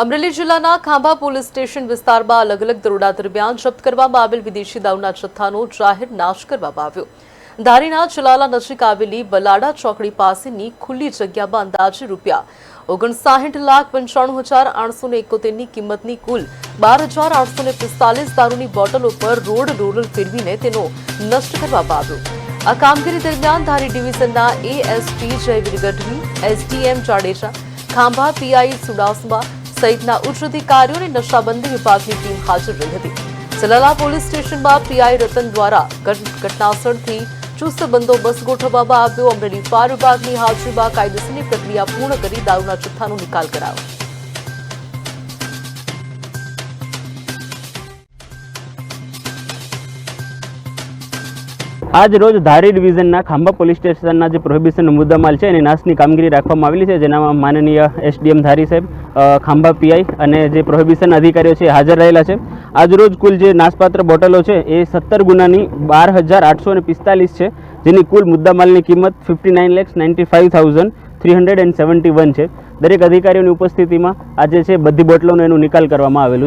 અમરેલી જિલ્લાના Khambha police station વિસ્તારમાં અલગ અલગ દરોડા દરમિયાન જપ્ત કરવામાં આવેલ વિદેશી દારૂના જથ્થાનો જાહેર નાશ કરવામાં આવ્યો। ધારીના ચલાલા નજીક આવેલી બલાડા ચોકડી પાસેની ખુલ્લી જગ્યામાં અંદાજે ₹59,95,871ની કિંમતની કુલ 12,845 દારૂની બોટલો પર રોડ રોલર ફેરવીને તેનો નષ્ટ કરવામાં આવ્યો। આ કામગીરી દરમિયાન ધારી ડિવિઝનના ASP Jayvir Gadhvi, SDM Jadeja, Khambha PI Sudasama સહિતના ઉચ્ચ અધિકારીઓ અને નશાબંધી વિભાગની ટીમ હાજર રહી હતી। ચલાલા પોલીસ સ્ટેશનમાં પીઆઈ રતન દ્વારા ઘટનાસ્થળથી ચુસ્ત બંદોબસ્ત ગોઠવવામાં આવ્યો। અમરેલી ફાયર વિભાગની હાજરીમાં કાયદેસરની પ્રક્રિયા પૂર્ણ કરી દારૂના જથ્થાનો નિકાલ કરાયો। आज रोज धारी डिविजन खांभा पोलीस स्टेशन जो प्रोहिबिशन मुद्दामाल है नाशनी कामगीरी राखवामां आवेली छे, जेना माननीय एसडीएम धारी साहेब, खांभा पीआई और जो प्रोहिबिशन अधिकारीओ छे हाजर रहेला छे। आज रोज कुल जो नाशपात्र बोटलो है ये 17 गुनानी 12,845 है, जेनी कुल मुद्दामालनी किंमत 59,95,371 है। दरेक अधिकारीओनी उपस्थिति में आज बधी बोटलोनो एनो निकाल करवामां आवेलो।